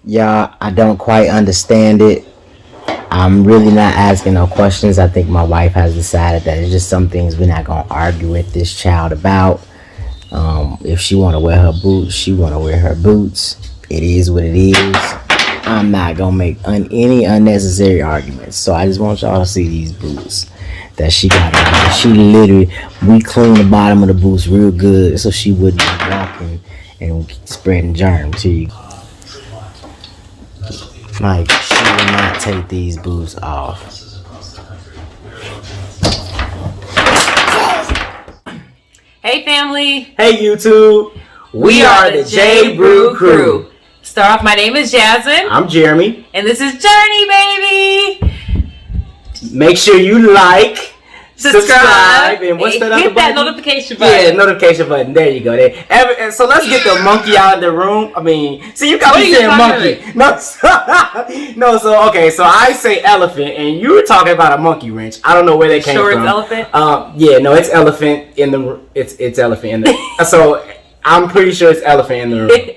Yeah, I don't quite understand it. I'm really not asking no questions. I think my wife has decided that it's just some things we're not gonna argue with this child about. If she wanna wear her boots, she wanna wear her boots. It is what it is. I'm not gonna make any unnecessary arguments. So I just want y'all to see these boots that she got on. She literally, we cleaned the bottom of the boots real good so she wouldn't be walking and spreading germs. Here you go. Like, she will not take these boots off. Hey family! Hey YouTube! We are the J Brew Krew. Start off, my name is Jasmine. I'm Jeremy. And this is Journey, baby! Make sure you like, subscribe, and what's that other hit button? that notification button. Yeah, notification button. There you go. So let's get the monkey out of the room. I mean, see, you got me saying monkey. No, so I say elephant, and you were talking about a monkey wrench. I don't know where they came from. Sure, it's elephant. Yeah, no, it's elephant in the. It's elephant in the. So I'm pretty sure it's elephant in the room.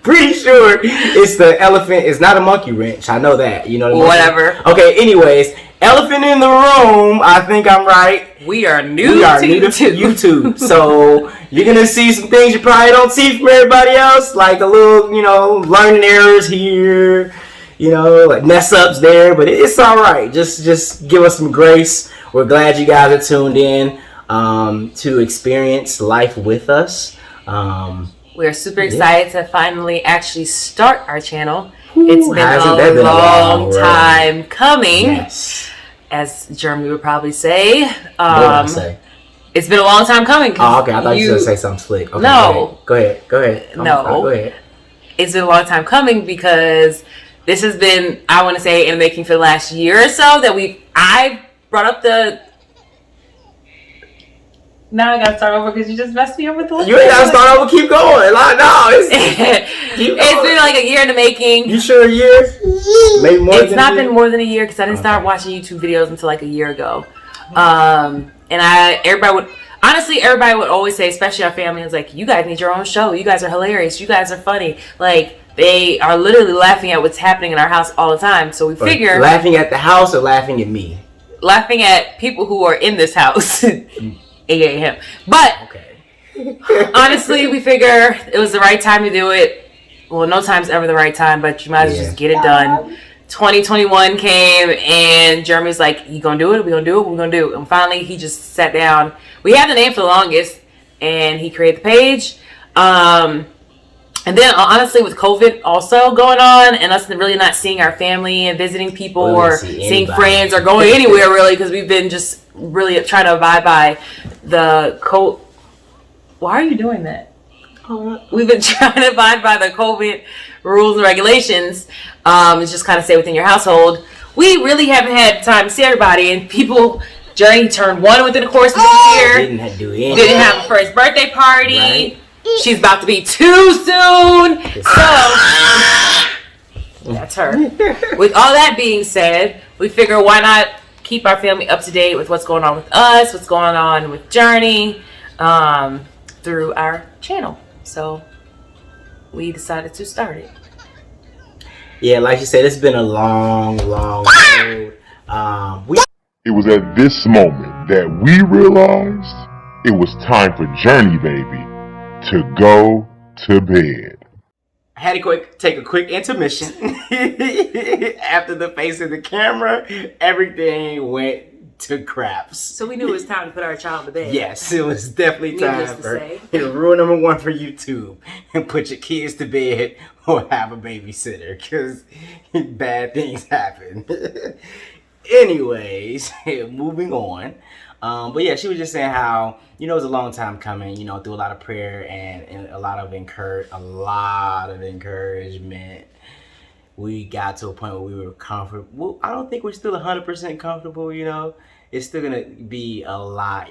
Pretty sure it's the elephant. It's not a monkey wrench. I know that. You know what I mean? Whatever. Okay. Anyways. Elephant in the room. I think I'm right. We are new to YouTube. So you're going to see some things you probably don't see from everybody else. Like the little, learning errors here. Like mess ups there. But it's all right. Just give us some grace. We're glad you guys are tuned in to experience life with us. We're super excited to finally actually start our channel. It's been a long time coming. Yes. As Jeremy would probably say. What did I say? It's been a long time coming. Oh, okay. I thought you were going to say something slick. Okay, no. Go ahead. No. Go ahead. It's been a long time coming because this has been, I want to say, in the making for the last year or so that I brought up the... Now I gotta start over because you just messed me up with the... You ain't gotta start over. Keep going. It's been like a year in the making. You sure a year? Maybe more. It's not been more than a year because I didn't start watching YouTube videos until like a year ago. And everybody would always say, especially our family, was like, "You guys need your own show. You guys are hilarious. You guys are funny." Like they are literally laughing at what's happening in our house all the time. So we figure laughing at the house or laughing at me. Laughing at people who are in this house. aka him. But honestly, we figure it was the right time to do it. Well, no time's ever the right time, but you might as well just get it done. 2021 came and Jeremy's like, "You gonna do it? We gonna do it? We gonna do it?" And finally, he just sat down. We had the name for the longest, and he created the page. And then honestly, with COVID also going on, and us really not seeing our family and visiting people or seeing friends or going anywhere really, because we've been just really trying to abide by the code. Why are you doing that? We've been trying to abide by the COVID rules and regulations. It's just kind of stay within your household. We really haven't had time to see everybody, and people. Journey turned 1 within the course of the year. Didn't have a first birthday party. Right. She's about to be 2 soon. So that's her. With all that being said, we figure why not keep our family up to date with what's going on with us, what's going on with Journey, through our channel. So we decided to start it. Yeah, like you said, it's been a long road. It was at this moment that we realized it was time for Journey Baby to go to bed. I had to take a quick intermission. After the face of the camera, everything went to craps. So we knew it was time to put our child to bed. Yes, it was definitely time for rule number 1 for YouTube. And put your kids to bed or have a babysitter, because bad things happen. Anyways, moving on. But yeah, she was just saying how, it was a long time coming, through a lot of prayer and a lot of encouragement. We got to a point where we were comfortable. Well, I don't think we're still 100% comfortable, It's still going to be a lot,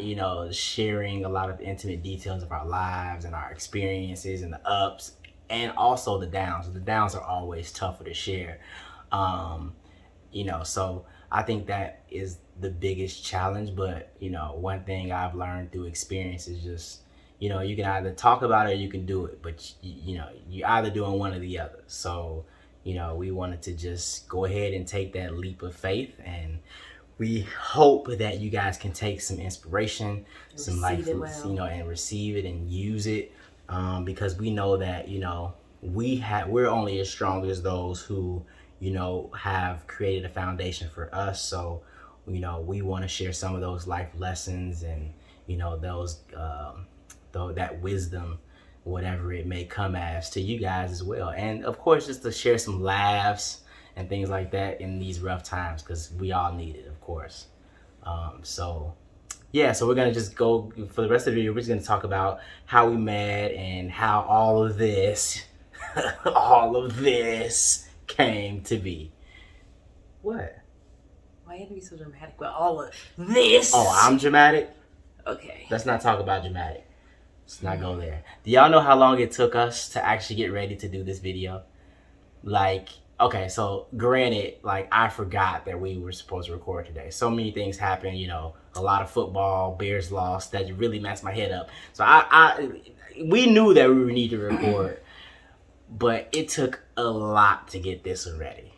sharing a lot of intimate details of our lives and our experiences and the ups and also the downs. The downs are always tougher to share. So I think that is the biggest challenge. But, one thing I've learned through experience is just, you can either talk about it or you can do it. But, you're either doing one or the other. So, we wanted to just go ahead and take that leap of faith, and we hope that you guys can take some inspiration, some life, and receive it and use it, because we know that we're only as strong as those who have created a foundation for us. So we want to share some of those life lessons and those though that wisdom, whatever it may come as, to you guys as well, and of course just to share some laughs and things like that in these rough times, because we all need it, of course. So we're gonna just go for the rest of the video. We're just gonna talk about how we met and how all of this all of this came to be. What? Why you have to be so dramatic about all of this? Oh, I'm dramatic? Okay. Let's not talk about dramatic. Let's not go there. Do y'all know how long it took us to actually get ready to do this video? Like, okay, so granted, like, I forgot that we were supposed to record today. So many things happened, a lot of football, Bears lost, that really messed my head up. So we knew that we would need to record, but it took a lot to get this one ready.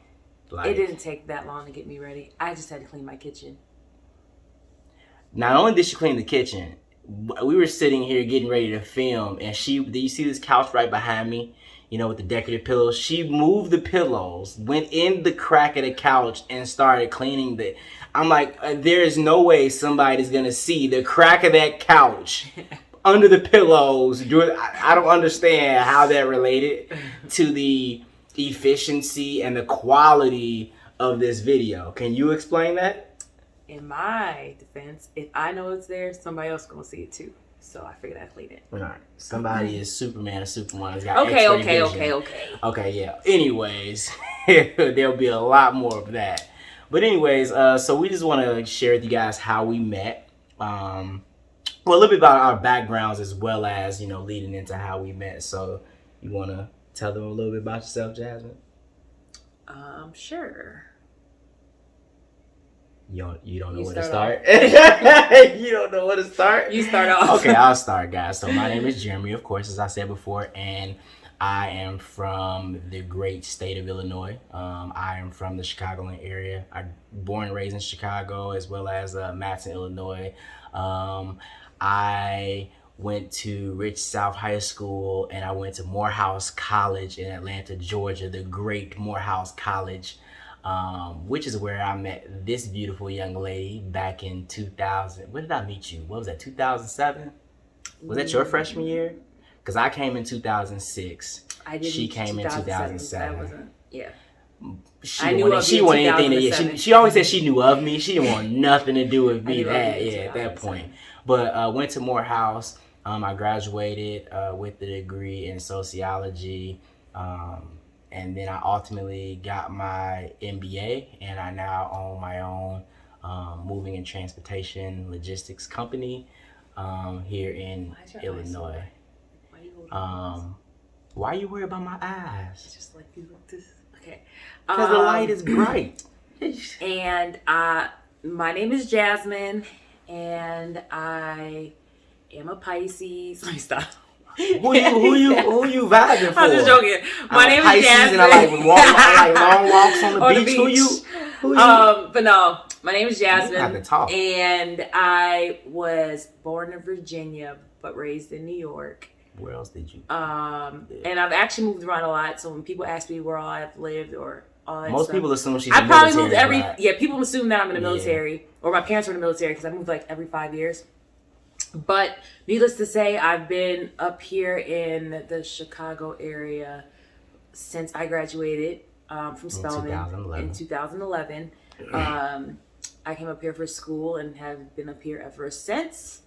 Like, it didn't take that long to get me ready. I just had to clean my kitchen. Not only did she clean the kitchen, we were sitting here getting ready to film, and do you see this couch right behind me? With the decorative pillows. She moved the pillows, went in the crack of the couch, and started cleaning the. I'm like, there is no way somebody's gonna see the crack of that couch under the pillows. I don't understand how that related to the efficiency and the quality of this video. Can you explain that? In my defense, if I know it's there, somebody else gonna see it too. So I figured I'd clean it. All right. Somebody is Superman or Superwoman. Has got Okay. Okay, yeah. Anyways, there'll be a lot more of that. But anyways, so we just want to share with you guys how we met. A little bit about our backgrounds as well as, leading into how we met. So you want to tell them a little bit about yourself, Jasmine? Sure. You don't know where to start? You don't know where to start? You start off. Okay, I'll start, guys. So my name is Jeremy, of course, as I said before, and I am from the great state of Illinois. I am from the Chicagoland area. I'm born and raised in Chicago, as well as Matson, Illinois. I went to Rich South High School, and I went to Morehouse College in Atlanta, Georgia, the great Morehouse College. Which is where I met this beautiful young lady back in 2000. When did I meet you? What was that, 2007? Was that your freshman year? Because I came in 2006. She came in 2007. Yeah. She always said she knew of me. She didn't want nothing to do with me at that point. But went to Morehouse. I graduated with a degree in sociology. And then I ultimately got my MBA, and I now own my own moving and transportation logistics company here in Illinois. Why are you worried about my eyes? It's just like you look this. Okay. Because the light is bright. And my name is Jasmine, and I am a Pisces. Let me stop. Who you vibing for? I'm just joking. My name is Jasmine. And I like long walks on the beach. Who you? But no, my name is Jasmine. You have to talk. And I was born in Virginia, but raised in New York. Where else did you? And I've actually moved around a lot. So when people ask me where all I've lived or all that most stuff, people assume she's. I probably moved right? Yeah, people assume that I'm in the military or my parents were in the military because I moved like every 5 years. But needless to say, I've been up here in the Chicago area since I graduated from Spelman in 2011. I came up here for school and have been up here ever since.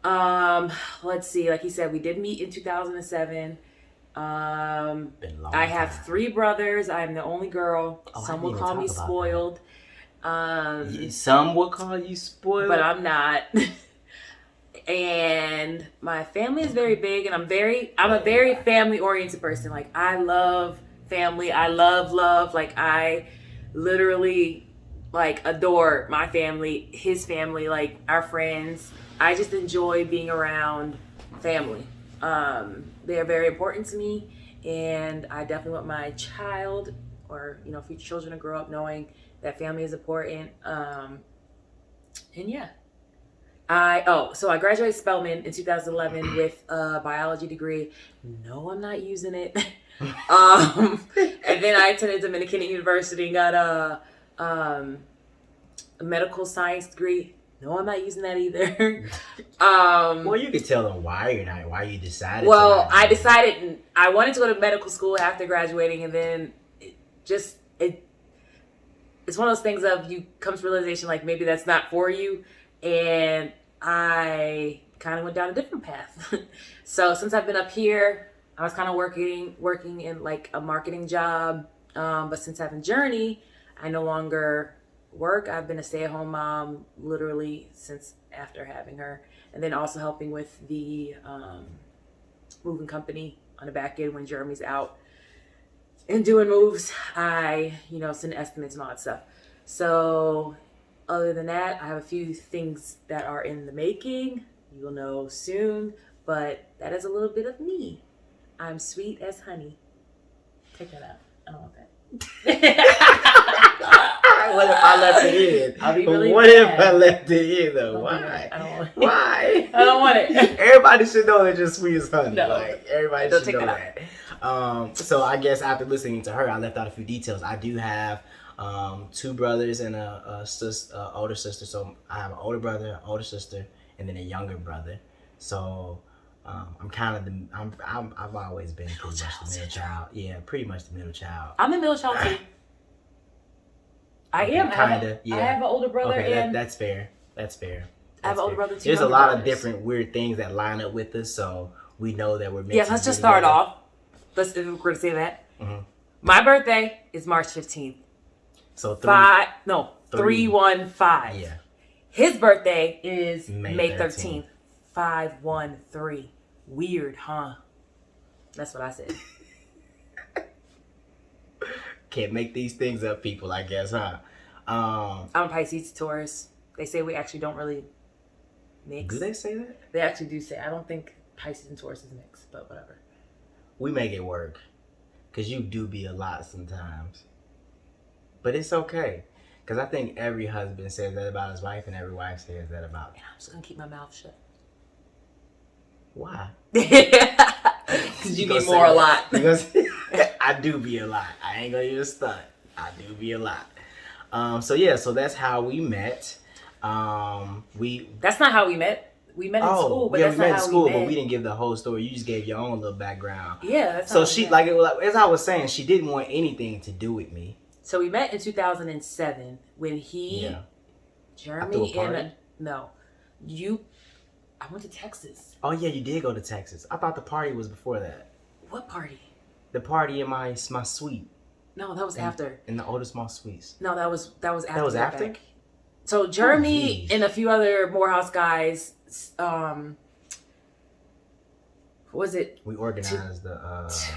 Let's see, like he said, we did meet in 2007. I have 3 brothers. I'm the only girl. Some will call me spoiled. Some will call you spoiled, but I'm not. And my family is very big, and I'm a very family oriented person. Like, I love family. I love. Like, I literally adore my family, his family, like our friends. I just enjoy being around family. They are very important to me, And I definitely want my child or, future children to grow up knowing that family is important. And yeah. So I graduated Spelman in 2011 with a biology degree. No, I'm not using it. And then I attended Dominican University and got a medical science degree. No, I'm not using that either. Well, you could tell them why you're not. Why you decided. Well, I decided I wanted to go to medical school after graduating, and then it's one of those things of you come to realization like maybe that's not for you, and I kind of went down a different path. So since I've been up here, I was kind of working in like a marketing job, but since having Journey, I no longer work. I've been a stay-at-home mom literally since after having her, and then also helping with the moving company on the back end when Jeremy's out and doing moves. I send estimates and all that stuff. So other than that, I have a few things that are in the making. You will know soon, but that is a little bit of me. I'm sweet as honey. Take that out. I don't want that. What if I left it in? I'll be really What mad. if I left it in though? Why? I don't want it. Why? I don't want it. Everybody should know that you're sweet as honey. No. Like everybody Don't should take know that that. So I guess after listening to her, I left out a few details. I do have 2 brothers and a older sister. So I have an older brother, an older sister, and then a younger brother. So I'm kind of I've always been pretty much the middle child. Yeah, pretty much the middle child. I'm the middle child too. I am. Kinda. Yeah. I have an older brother, Okay, and that's fair. That's fair. I have an older brother, 2 There's a younger lot brothers. of different weird things that line up with us, so we know that we're meant Yeah, to let's be just start together. off. If we're going to say that. Mhm. My birthday is March 15th. So 315. Yeah. His birthday is May May 13th. 513. Weird, huh? That's what I said. Can't make these things up, people, I guess, huh? I'm a Pisces Taurus. They say we actually don't really mix. Do they say that? They actually do say. I don't think Pisces and Taurus is mixed, but whatever. We make it work. Because you do be a lot sometimes. But it's okay. Because I think every husband says that about his wife and every wife says that about And I'm just going to keep my mouth shut. Why? Because you be more a lot. Because I do be a lot. I ain't gonna even stunt. I do be a lot. So that's how we met. That's not how we met. We met in school, but that's we met not in how school, we met. but we didn't give the whole story. You just gave your own little background. Yeah, that's So how she we met. as I was saying, she didn't want anything to do with me. So we met in 2007 when I threw a Jeremy party? I went to Texas. Oh yeah, you did go to Texas. I thought the party was before that. What party? The party in my suite. No, that was after. In the older small suites. No, that was after. That was after? Back. So Jeremy geez. and a few other Morehouse guys, was it We organized the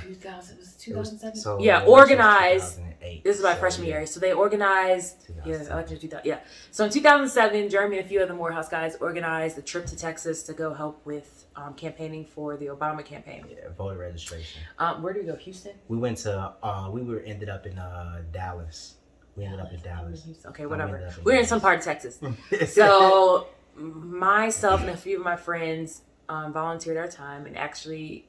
2000? Was it 2007? so Yeah, the election was organized. 2008, This is my so, freshman yeah. year. So they organized. 2007. Yeah, election 2000. Yeah. So in 2007, Jeremy and a few other Morehouse guys organized a trip to Texas to go help with campaigning for the Obama campaign. Yeah, voter registration. Where did we go? Houston? We went to ended up in Dallas. We ended up in Dallas. Okay, No, whatever. ended up in We were in Dallas. some part of Texas. So myself and a few of my friends volunteered our time, and actually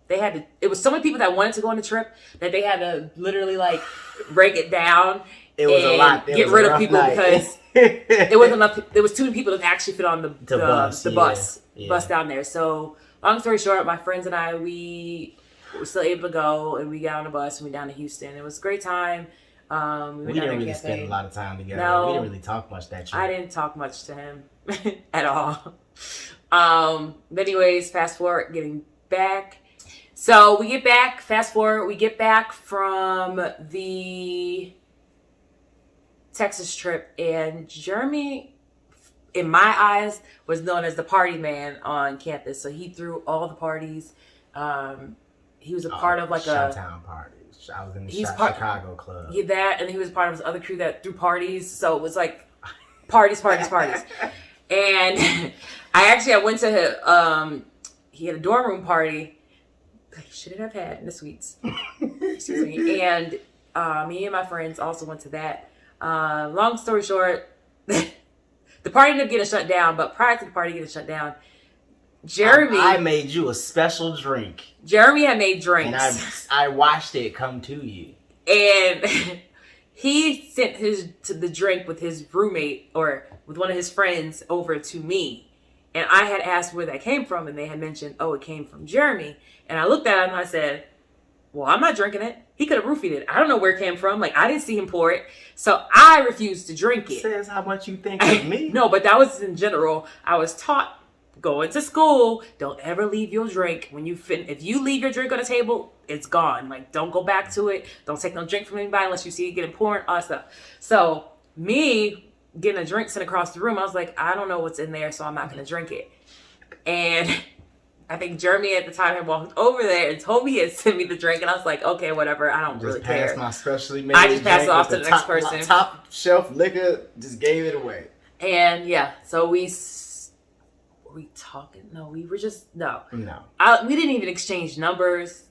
they had to. It was so many people that wanted to go on the trip that they had to literally like break it down. It was and a lot. It get was a rid of rough people night. because it wasn't enough. There was too many people to actually fit on the bus, bus down there. So long story short, my friends and I we were still able to go, and we got on the bus and we went down to Houston. It was a great time. We didn't really spend a lot of time together. No. We didn't really talk much that trip. I didn't talk much to him at all. But anyways, fast forward, getting back. So we get back, fast forward, we get back from the Texas trip, and Jeremy, in my eyes, was known as the party man on campus. So he threw all the parties. He was a part of like Chi-Town parties. I was in the Chicago club. Yeah, that, and he was part of his other crew that threw parties. So it was like parties. And I went to he had a dorm room party, I shouldn't have had in the suites. Excuse me. And me and my friends also went to that. Long story short, the party ended up getting shut down, but prior to the party getting shut down, Jeremy... I made you a special drink. Jeremy had made drinks. And I watched it come to you. And he sent the drink with his roommate or with one of his friends over to me. And I had asked where that came from, and they had mentioned, oh, it came from Jeremy. And I looked at him and I said, well, I'm not drinking it. He could have roofied it. I don't know where it came from. Like, I didn't see him pour it. So I refused to drink it. Says how much you think of me. No, but that was in general. I was taught going to school, don't ever leave your drink. If you leave your drink on the table, it's gone. Like, don't go back to it. Don't take no drink from anybody unless you see it getting poured, all that stuff. So me getting a drink sent across the room, I was like, I don't know what's in there, so I'm not going to drink it. And I think Jeremy at the time had walked over there and told me he had sent me the drink, and I was like, okay, whatever. I don't really care. My specially made I just passed it off to the next person. Top shelf liquor, just gave it away. And yeah, so we talking? No, we were just no. We didn't even exchange numbers.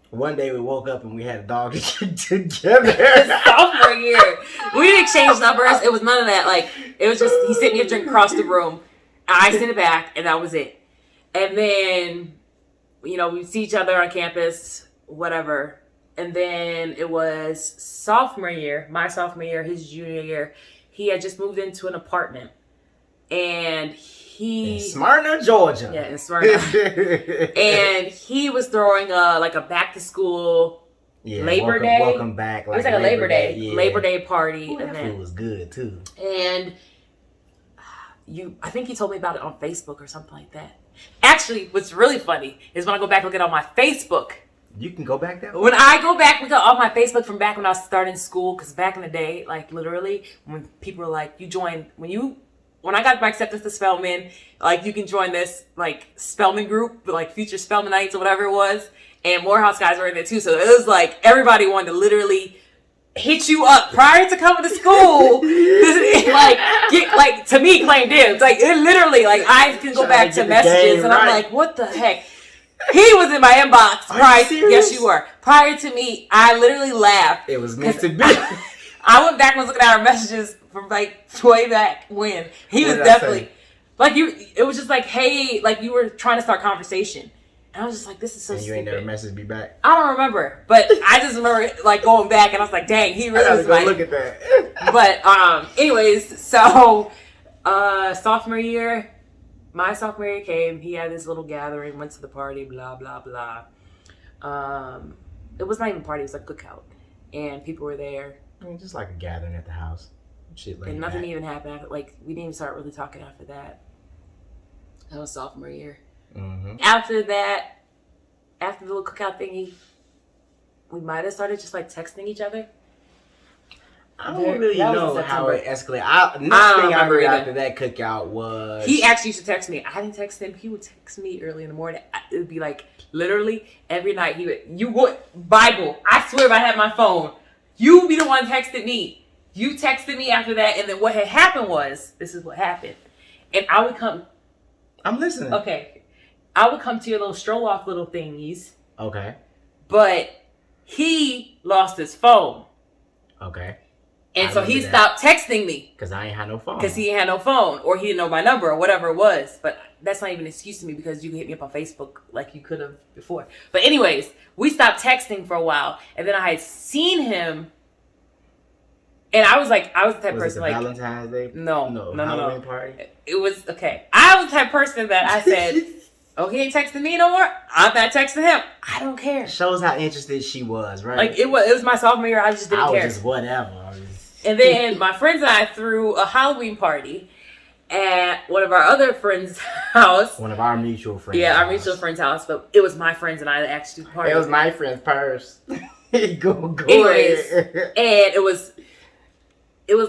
One day we woke up and we had a dog together. Sophomore year, we didn't exchange numbers. It was none of that. Like, it was just he sent me a drink across the room, and I sent it back, and that was it. And then, we see each other on campus, whatever. And then it was sophomore year, my sophomore year, his junior year. He had just moved into an apartment, and in Smyrna, Georgia. Yeah, in Smyrna. And he was throwing a back to school Labor Day. Welcome back. It was like a Labor Day. Yeah. Labor Day party. That food was good too. And I think you told me about it on Facebook or something like that. Actually, what's really funny is when I go back and look at all my Facebook. You can go back there? When I go back and look at all my Facebook from back when I was starting school, because back in the day, like literally, when people were like, when I got my acceptance to Spelman, like, you can join this, like, Spelman group, like, Future Spelmanites or whatever it was. And Morehouse guys were in there, too. So it was like, everybody wanted to literally hit you up prior to coming to school. To me, claim dibs. Like, it literally, like, I can go back to messages, and I'm like, what the heck? He was in my inbox. Yes, you were. Prior to me, I literally laughed. It was meant to be. I went back and was looking at our messages from like way back when. He was definitely like it was just like, hey, like you were trying to start conversation. And I was just like, this is so stupid. You ain't never messaged me back? I don't remember. But I just remember like going back and I was like, dang, he really was like, look at that. But anyways, so sophomore year, my sophomore year came, he had this little gathering, went to the party, blah, blah, blah. It was not even a party, it was like a cookout. And people were there. I mean, just like a gathering at the house. Shit like and nothing even happened. Like, we didn't even start really talking after that. That was sophomore year. Mm-hmm. After that, after the little cookout thingy, we might have started just like texting each other. I don't really know how it escalated. Next thing I remember after that cookout was... He actually used to text me. I didn't text him. He would text me early in the morning. It would be like, literally, every night Bible. I swear if I had my phone, you would be the one texting me. You texted me after that, and then what had happened was, this is what happened. And I would come... I'm listening. Okay. I would come to your little stroll-off little thingies. Okay. But he lost his phone. Okay. And so he stopped texting me. Because I ain't had no phone. Because he ain't had no phone. Or he didn't know my number or whatever it was. But that's not even an excuse to me because you can hit me up on Facebook like you could have before. But anyways, we stopped texting for a while. And then I had seen him. And I was the type of person like... Valentine's Day? No. Halloween party? It was, okay. I was the type of person that I said, oh, he ain't texting me no more? I'm not texting him. I don't care. Shows how interested she was, right? Like, it was my sophomore year. I just didn't care. I was just whatever. And then my friends and I threw a Halloween party at one of our other friends' house. One of our mutual friends' Yeah, our mutual friend's house. But it was my friends and I that actually partied. It was my friend's purse. Go Anyways, ahead. And it was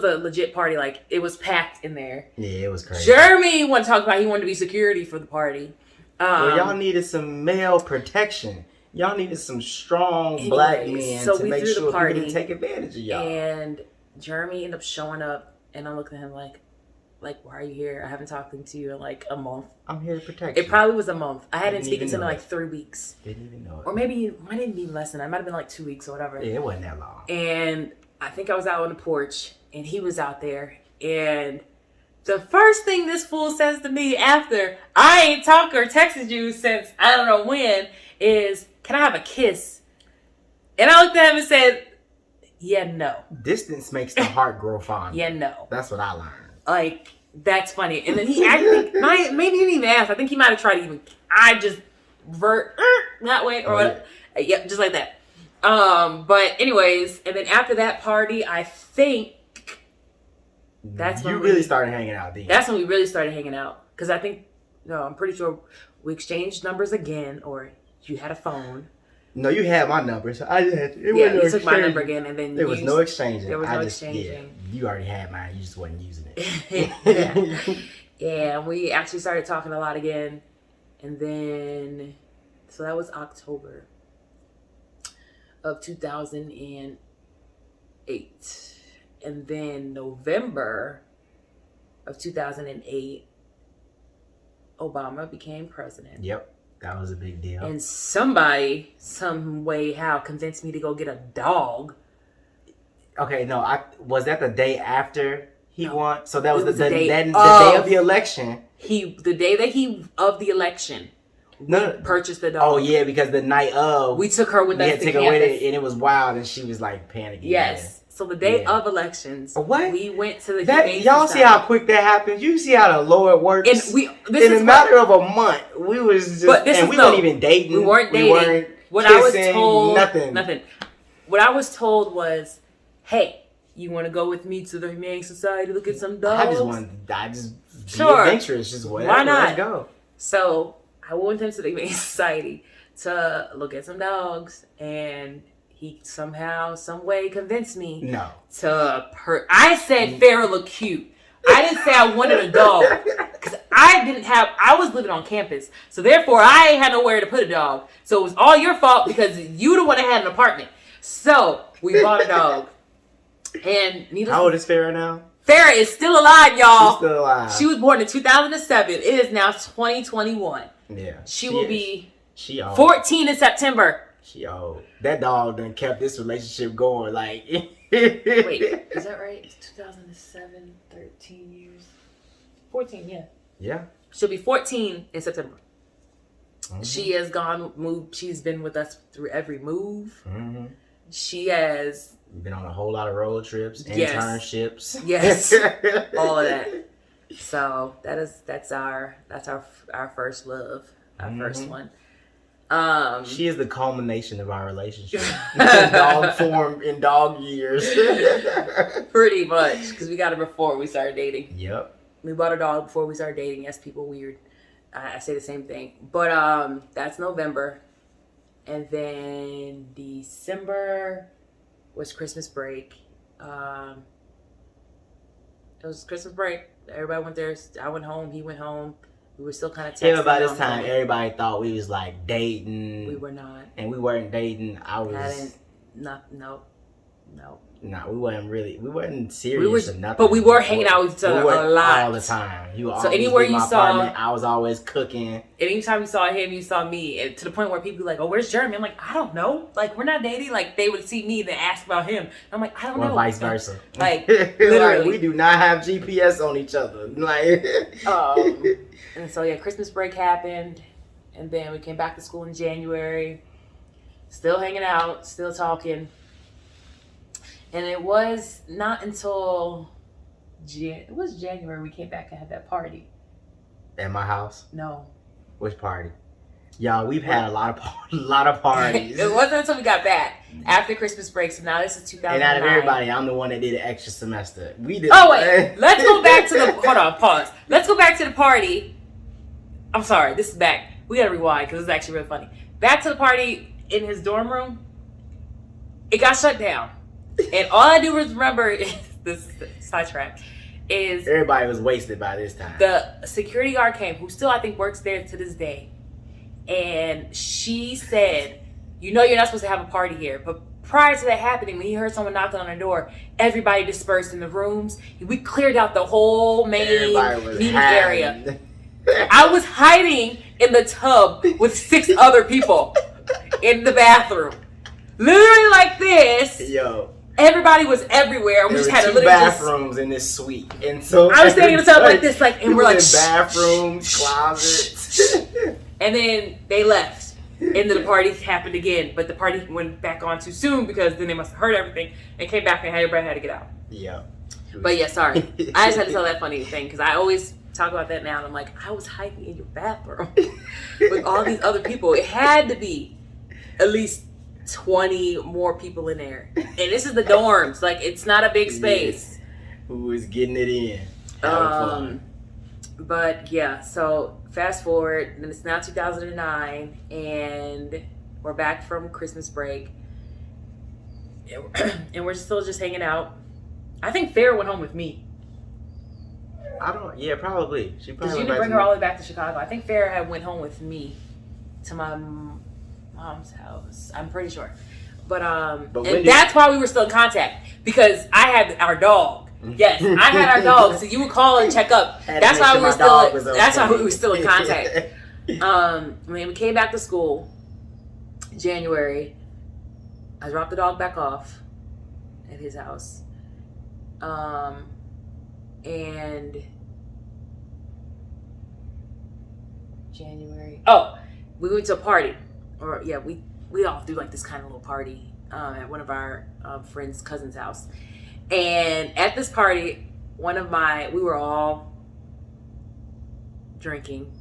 a legit party. Like, it was packed in there. Yeah, it was crazy. Jeremy wanted to talk about he wanted to be security for the party. Well, y'all needed some male protection. Y'all needed some strong black men to make sure people didn't take advantage of y'all. And Jeremy ended up showing up, and I looked at him like, like, why are you here? I haven't talked to you in like a month. I'm here to protect you. It probably was a month. I hadn't spoken to him in like 3 weeks. Didn't even know it. Or maybe it might even be less than that. It might have been like 2 weeks or whatever. Yeah, it wasn't that long. And I think I was out on the porch and he was out there. And the first thing this fool says to me after I ain't talked or texted you since I don't know when is, can I have a kiss? And I looked at him and said, yeah, no. Distance makes the heart grow fonder. Yeah, no. That's what I learned. Like, that's funny. And then he actually, maybe he didn't even ask. I think he might have tried to even, I just vert that way or yep, just like that. But anyways, and then after that party, I think that's when you really started hanging out. That's when we really started hanging out. Because I think, no, I'm pretty sure we exchanged numbers again, or you had a phone. No, you had my number, so I just had it. Yeah, you took my number again, and then there was no exchanging. There was no exchanging. Yeah, you already had mine. You just wasn't using it. Yeah, we actually started talking a lot again, and then so that was October of 2008, and then November of 2008, Obama became president. Yep. That was a big deal. And somebody, some way, how, convinced me to go get a dog. Okay, no, was that the day after he won? So that was the day of the election. The day of the election. Purchased the dog. Oh yeah, because the night of we took her with us to campus. With it, and it was wild, and she was like panicking. Yes. Yeah. So the day of elections, we went to the y'all see how quick that happens. You see how the Lord works. And in a matter of a month, we was just, we weren't even dating. We weren't dating. We weren't what kissing, I was told, nothing. What I was told was, hey, you want to go with me to the Humane Society, look at some dogs? I just be adventurous, just whatever. Why not? Let's go. So I went with him to the Humane Society to look at some dogs, and he somehow, some way convinced me I said Farrah looked cute. I didn't say I wanted a dog. Because I was living on campus. So therefore, I ain't had nowhere to put a dog. So it was all your fault because you the one that had an apartment. So we bought a dog. And how old is Farrah now? Farrah is still alive, y'all. She's still alive. She was born in 2007. It is now 2021. Yeah. She will be 14 in September. She old. That dog done kept this relationship going. Like, wait, is that right? It's 2007, 13 years. 14, yeah. Yeah. She'll be 14 in September. Mm-hmm. She has moved. She's been with us through every move. Mm-hmm. She has been on a whole lot of road trips, internships. Yes, all of that. So that's our first love, our first one. She is the culmination of our relationship. In dog form, in dog years. Pretty much, because we got her before we started dating. Yep. We bought a dog before we started dating. Yes, people weird. I say the same thing. But that's November. And then December was Christmas break. It was Christmas break. Everybody went there. I went home. He went home. We were still kind of texting. Yeah, by this time, everybody thought we was like dating. We were not. And we weren't dating. No. Nah, we wasn't serious or nothing. But we were hanging out with each other a lot. All the time. So anywhere you saw, I was always cooking. Anytime you saw him, you saw me. And to the point where people were like, oh, where's Jeremy? I'm like, I don't know. Like, we're not dating. Like, they would see me and ask about him. I'm like, I don't know. Or vice versa. Like, literally. Like, we do not have GPS on each other. Like, and so, yeah, Christmas break happened. And then we came back to school in January. Still hanging out. Still talking. And it was not until January we came back and had that party. At my house? No. Which party? Y'all, we've had a lot of parties. It wasn't until we got back after Christmas break. So now this is 2009. And out of everybody, I'm the one that did an extra semester. We did. Oh wait, let's go back to the. Hold on, pause. Let's go back to the party. I'm sorry, this is back. We gotta rewind because it's actually really funny. Back to the party in his dorm room. It got shut down. And all I do is remember this sidetrack is everybody was wasted by this time. The security guard came, who still I think works there to this day, and she said, "You know, you're not supposed to have a party here, but prior to that happening, when he heard someone knocking on the door, everybody dispersed in the rooms. We cleared out the whole main meeting area. I was hiding in the tub with 6 other people in the bathroom. Literally like this. Yo. Everybody was everywhere. We just had two bathrooms in this suite. And so I was standing in the tub like this, like, and we're like, bathrooms, closets. And then they left. And then the party happened again. But the party went back on too soon because then they must have heard everything and came back and everybody had to get out. Yeah. But yeah, sorry. I just had to tell that funny thing because I always talk about that now. And I'm like, I was hiding in your bathroom with all these other people. It had to be at least 20 more people in there. And this is the dorms. Like, it's not a big space. Who was getting it in? But yeah, so fast forward, and it's now 2009, and we're back from Christmas break, and we're still just hanging out. I think Farrah went home with me. Yeah, probably. She probably because you didn't bring her all the way back to Chicago. I think Farrah had went home with me to my mom's house. I'm pretty sure, but and that's why we were still in contact, because I had our dog. Yes, I had our dog, so you would call and check up. That's why we were still. That's why we were still in contact. When we came back to school, January, I dropped the dog back off at his house, and January. Oh, we went to a party, we all do like this kind of little party at one of our friends' cousin's house. And at this party, we were all drinking,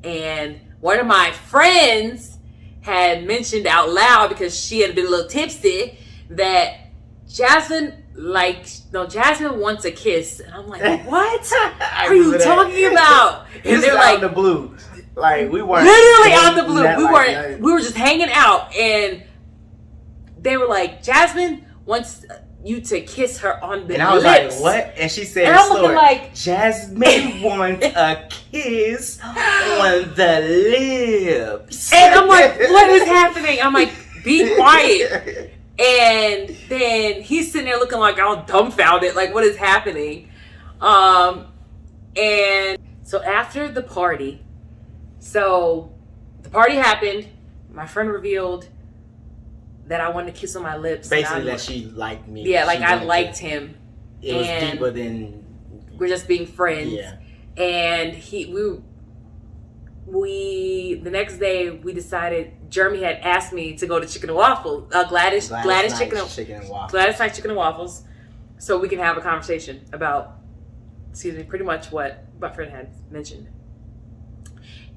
and one of my friends had mentioned out loud, because she had been a little tipsy, that Jasmine wants a kiss. And I'm like, what are you talking about? And they're like, out the blue. Like, we weren't literally out the blue. We were just hanging out, and they were like, Jasmine wants you to kiss her on the lips. And I was like, what? And she said, and I'm looking like, Jasmine wants a kiss on the lips. And I'm like, what is happening? I'm like, be quiet. And then he's sitting there looking like all dumbfounded, like, what is happening? And so after the party, the party happened, my friend revealed that I wanted to kiss on my lips. Basically, that she liked me. Yeah, like I liked him. It was deeper than... We're just being friends. Yeah. And the next day we decided, Jeremy had asked me to go to Chicken and Waffles, Gladys Chicken and Waffles. Gladys Night Chicken and Waffles, so we can have a conversation about, pretty much what my friend had mentioned.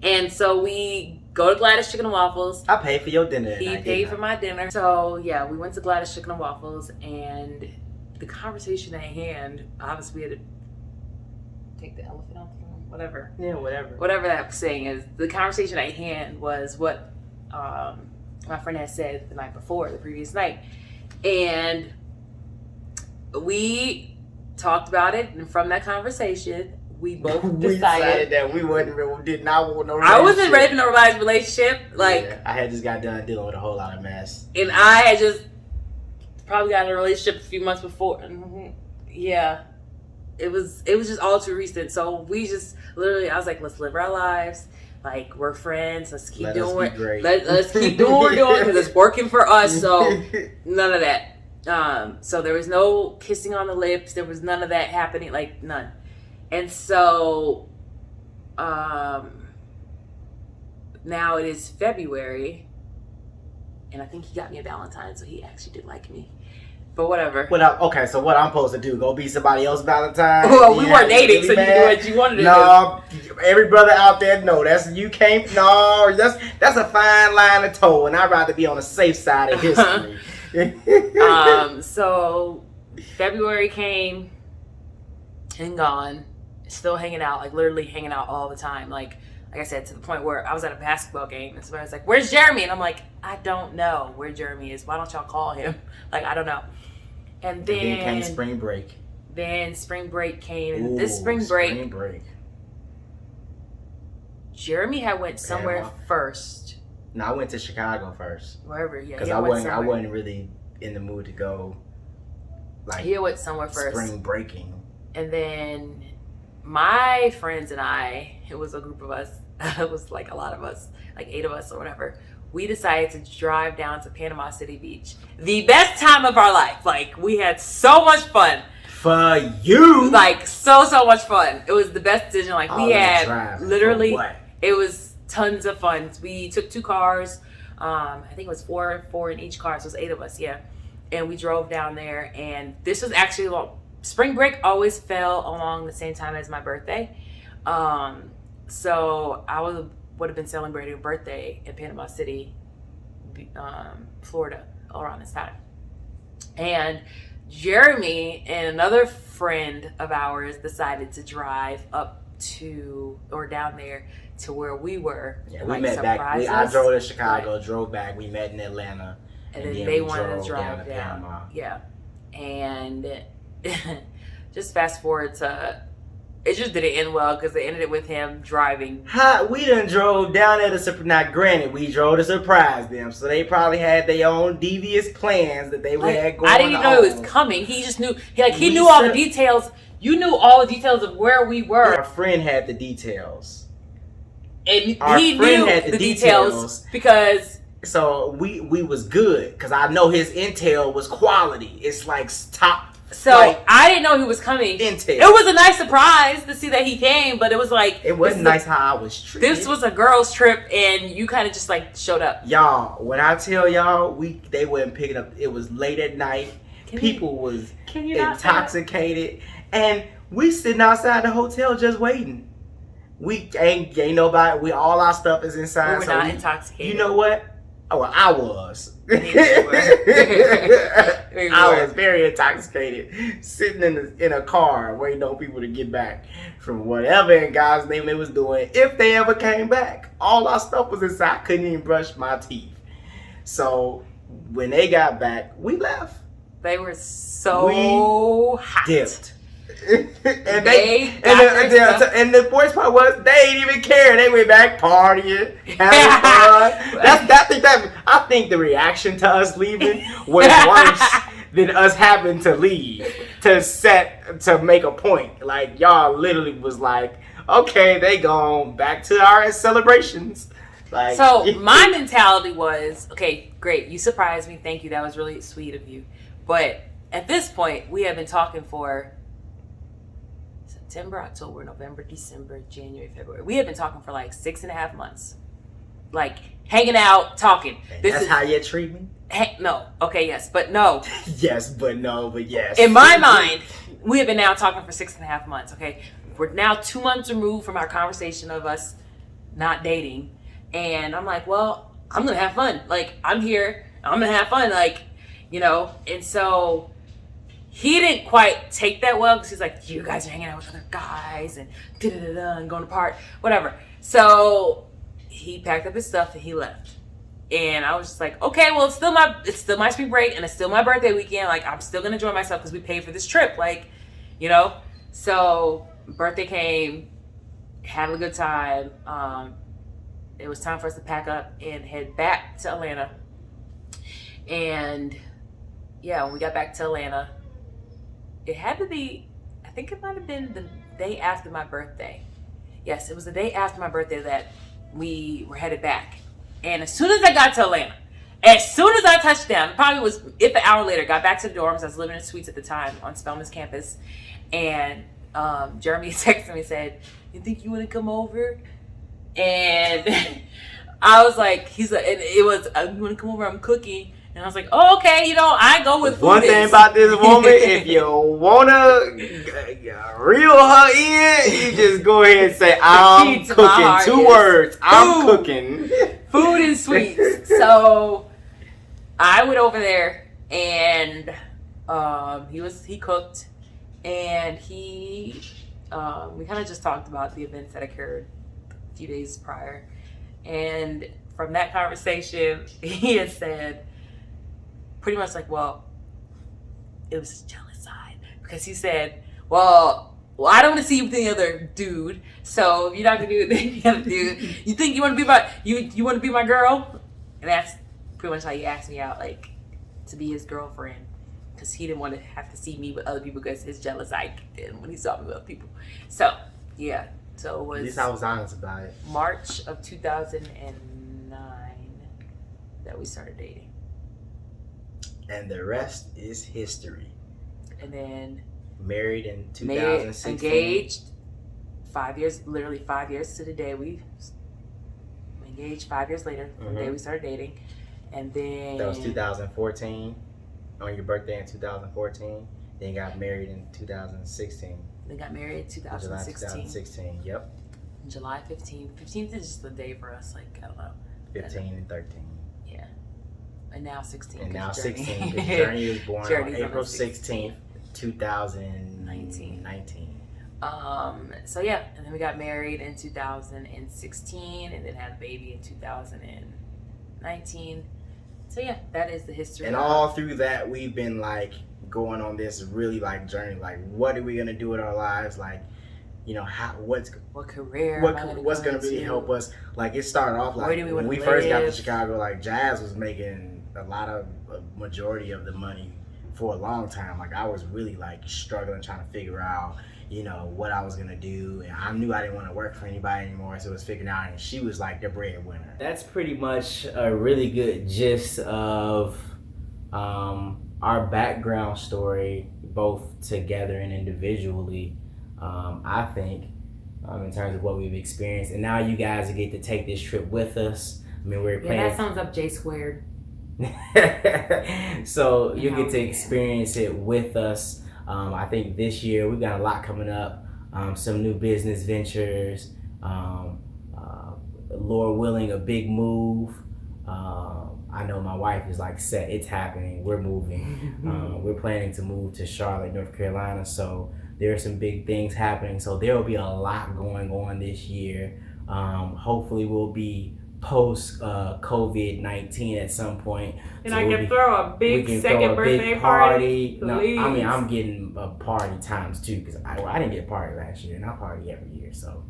And so we go to Gladys Chicken and Waffles. I paid for your dinner. He paid for my dinner. So yeah, we went to Gladys Chicken and Waffles, and the conversation at hand, obviously we had to take the elephant out the room, whatever. Yeah, whatever. Whatever that saying is. The conversation at hand was what my friend had said the previous night. And we talked about it, and from that conversation, we both decided that we did not want no relationship. I wasn't ready for no relationship. Like, yeah, I had just got done dealing with a whole lot of mess. And I had just probably got in a relationship a few months before. Yeah. It was just all too recent. So we just literally, I was like, let's live our lives. Like, we're friends. Let's keep doing it. Let's keep doing what we're doing, because it's working for us. So none of that. So there was no kissing on the lips. There was none of that happening. Like, none. And so now it is February, and I think he got me a Valentine, so he actually did like me. But whatever. Okay, so what I'm supposed to do? Go be somebody else's Valentine? Well, we weren't dating, so you do what you wanted to do. No, every brother out there, no, that's a fine line to toe, and I'd rather be on the safe side of history. So February came and gone. Still hanging out, like literally hanging out all the time. Like I said, to the point where I was at a basketball game and somebody was like, "Where's Jeremy?" And I'm like, "I don't know where Jeremy is. Why don't y'all call him?" Like, I don't know. And then came spring break. Then spring break came, and this spring break, Jeremy had went somewhere first. No, I went to Chicago first. Wherever, yeah. Because I wasn't really in the mood to go, like, He went somewhere first. Spring breaking. And then my friends and I, it was a group of us, it was like a lot of us, like 8 of us or whatever. We decided to drive down to Panama City Beach. The best time of our life. Like, we had so much fun. For you. Like, so much fun. It was the best decision. Like, we had literally, it was tons of fun. We took 2 cars. I think it was four in each car. So it was 8 of us, yeah. And we drove down there. And this was actually, spring break always fell along the same time as my birthday. So I would have been celebrating a birthday in Panama City, Florida, around this time. And Jeremy and another friend of ours decided to drive up down there to where we were. Yeah, we met back. I drove to Chicago, drove back. We met in Atlanta. And then they wanted to drive down. Panama. Yeah. And just fast forward to, it just didn't end well because they ended it with him driving. We done drove down there to, not granted, we drove to surprise them. So they probably had their own devious plans that they had going on. I didn't even know it was coming. He just knew, he knew all the details. You knew all the details of where we were. Our friend had the details. And he knew the details because... So we was good because I know his intel was quality. It's like top. So like, I didn't know he was coming. Intel. It was a nice surprise to see that he came, but it was like it wasn't nice how I was treated. This was a girls' trip, and you kind of just like showed up. Y'all, when I tell y'all, they wasn't picking up. It was late at night. People was intoxicated, and we sitting outside the hotel just waiting. We ain't nobody. We all our stuff is inside. We were not intoxicated. You know what? Oh, well, I was. We I was very intoxicated, sitting in a car waiting on people to get back from whatever in God's name they was doing. If they ever came back, all our stuff was inside. I couldn't even brush my teeth. So when they got back, we left. They were so hot. Dipped. and the worst part was they ain't even care. They went back partying, having fun. I think the reaction to us leaving was worse than us having to leave to make a point. Like y'all literally was like, okay, they gone back to our celebrations. Like, so my mentality was, okay, great, you surprised me. Thank you. That was really sweet of you. But at this point, we have been talking for September, October, November, December, January, February. We have been talking for like 6.5 months. Like hanging out, talking. That's how you treat me? No. Okay, yes, but no. Yes, but no, but yes. In my mind, we have been now talking for 6.5 months, okay? We're now 2 months removed from our conversation of us not dating. And I'm like, well, I'm going to have fun. Like, I'm here. I'm going to have fun. Like, you know, and so... He didn't quite take that well because he's like, you guys are hanging out with other guys and and going to party, whatever. So he packed up his stuff and he left. And I was just like, okay, well, it's still my spring break and it's still my birthday weekend. Like, I'm still going to enjoy myself because we paid for this trip. Like, you know, so birthday came, had a good time. It was time for us to pack up and head back to Atlanta. And yeah, when we got back to Atlanta, it had to be, I think it might have been the day after my birthday. Yes, it was the day after my birthday that we were headed back. And as soon as I got to Atlanta, as soon as I touched down, it probably was, if an hour later, got back to the dorms. I was living in suites at the time on Spelman's campus. And Jeremy texted me and said, you think you want to come over? And I was like, and it was, you want to come over? I'm cooking. And I was like, oh, okay, you know, I go with food. One thing about this woman, if you want to reel her in, you just go ahead and say, I'm cooking. 2 words. I'm cooking. Food and sweets. So I went over there and he cooked and we kind of just talked about the events that occurred a few days prior. And from that conversation, he had said, pretty much like, well, it was his jealous side. Because he said, well, I don't want to see you with any other dude. So if you're not going to do it with any other dude, you think you want to be you want to be my girl? And that's pretty much how he asked me out, like, to be his girlfriend because he didn't want to have to see me with other people because his jealous eye kicked in when he saw me with other people. So, yeah. So it was. At least I was honest about it. March of 2009 that we started dating. And the rest is history. And then married in 2016. Engaged 5 years, literally 5 years to the day. We engaged 5 years later from the day we started dating. And then that was 2014, on your birthday in 2014. Then got married in 2016. They got married in 2016. July 2016, yep. July 15th. 15th is just the day for us, like, I don't know. 15 and 13. Yeah. And now 16. And now 16, because Journey was born on April 16th, 2019. 2019. So yeah, and then we got married in 2016 and then had a baby in 2019. So yeah, that is the history. And all through that, we've been like going on this really like journey, like what are we gonna do with our lives, like, you know, what career, what's gonna really help us. Like it started off like when we first got to Chicago, like Jazz was making a majority of the money for a long time. Like I was really like struggling, trying to figure out, you know, what I was gonna do, and I knew I didn't want to work for anybody anymore, so it was figuring out, and she was like the breadwinner. That's pretty much a really good gist of our background story, both together and individually. I think in terms of what we've experienced, and now you guys get to take this trip with us. I mean, we're planning. That sums up J squared. So you get to experience it with us. I think this year we've got a lot coming up, some new business ventures, Lord willing, a big move. I know my wife is like set, it's happening, we're moving. We're planning to move to Charlotte, North Carolina, so there are some big things happening. So there will be a lot going on this year. Hopefully we'll be post COVID-19 at some point. And so I can throw a big second birthday party. No, I mean, I'm getting a party times two, because I didn't get a party last year, and I party every year. So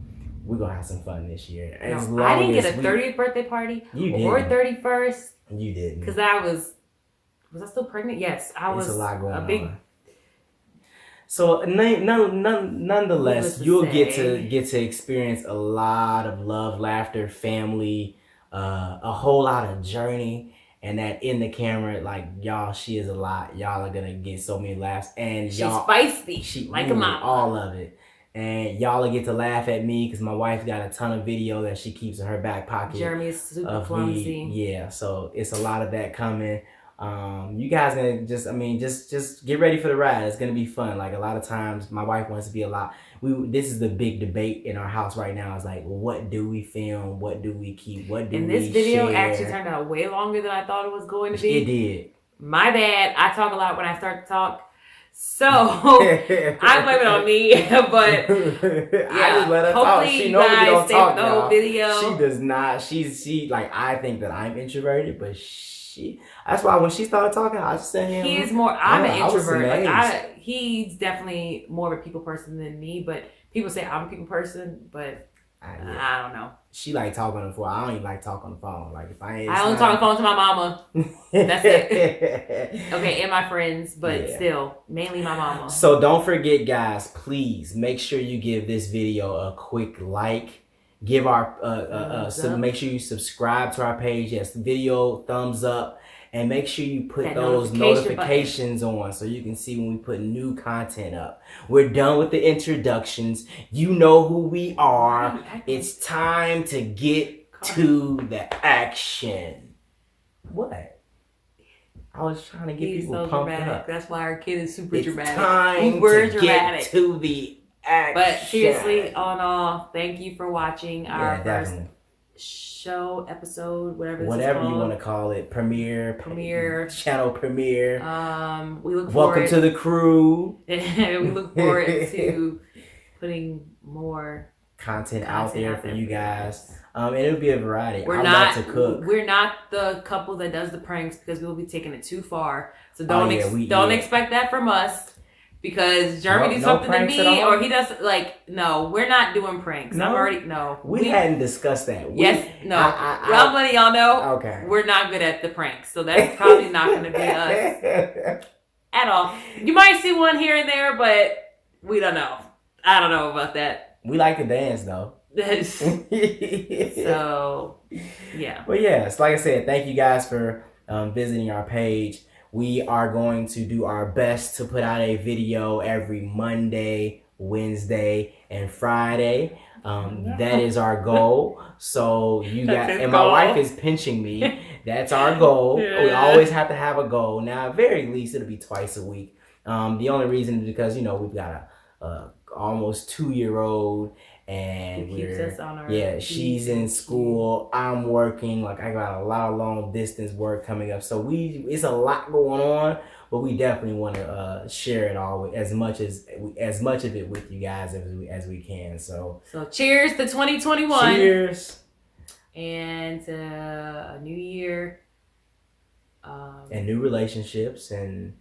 we're going to have some fun this year. No, I didn't get a 30th birthday party or 31st. You didn't. Because I was I still pregnant? Yes, I was. It's a lot going on. So nonetheless, you'll get to experience a lot of love, laughter, family, a whole lot of journey, and that in the camera, like y'all, she is a lot. Y'all are gonna get so many laughs, and she's feisty, a mama. All of it, and y'all will get to laugh at me because my wife got a ton of video that she keeps in her back pocket. Jeremy is super clumsy. Yeah, so it's a lot of that coming. You guys gonna just get ready for the ride. It's gonna be fun. Like a lot of times, my wife wants to be a lot. This is the big debate in our house right now. Is like, what do we film? What do we keep? What do we share? And this video actually turned out way longer than I thought it was going to be. It did. My bad. I talk a lot when I start to talk. So I blame it on me, but yeah. I just let her talk. She you normally don't talk, the whole video. She does not. She like, I think that I'm introverted, but that's why when she started talking, I just said him. He's more. I'm an introvert. He's definitely more of a people person than me. But people say I'm a people person, but I don't know. She like talking on the phone. I don't even like talking on the phone. Like if I only talk on the phone to my mama. That's it. Okay, and my friends, but still, mainly my mama. So don't forget, guys. Please make sure you give this video a quick like. Give our make sure you subscribe to our page. Yes, video thumbs up, and make sure you put those notifications on so you can see when we put new content up. We're done with the introductions. You know who we are. It's time to get to the action. What? I was trying to get people pumped dramatic. up. That's why our kid is super dramatic. Time to get to the action. But seriously, all in all, thank you for watching our first show, episode, whatever you want to call it, channel premiere. We look forward. Welcome to the crew. We look forward to putting more content out there for you guys. And it'll be a variety. I love to cook. We're not the couple that does the pranks because we'll be taking it too far. So don't expect that from us. Because Jeremy do something to me, or he does no, we're not doing pranks. No? We hadn't discussed that. I'm letting y'all know. Okay. We're not good at the pranks, so that's probably not going to be us at all. You might see one here and there, but we don't know. I don't know about that. We like to dance though. So, yeah. Well, yes, like I said, thank you guys for visiting our page. We are going to do our best to put out a video every Monday, Wednesday, and Friday. That is our goal. So you got, and my wife is pinching me. That's our goal. Yeah. We always have to have a goal. Now, at very least, it'll be twice a week. The only reason is because we've got a almost 2-year-old. And she's in school. I'm working. Like I got a lot of long distance work coming up. So it's a lot going on, but we definitely want to share it all as much of it with you guys as we can. So cheers to 2021. Cheers. And a new year. And new relationships and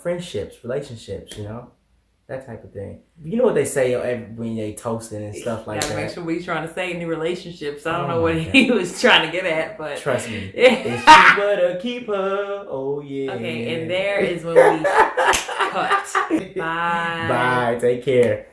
friendships, relationships. That type of thing. You know what they say when they toasting and stuff like that? Make sure we trying to say new relationships. I don't know what he was trying to get at, but trust me, it's cheaper to keep her. Oh yeah. Okay, and there is when we cut. Bye. Bye. Take care.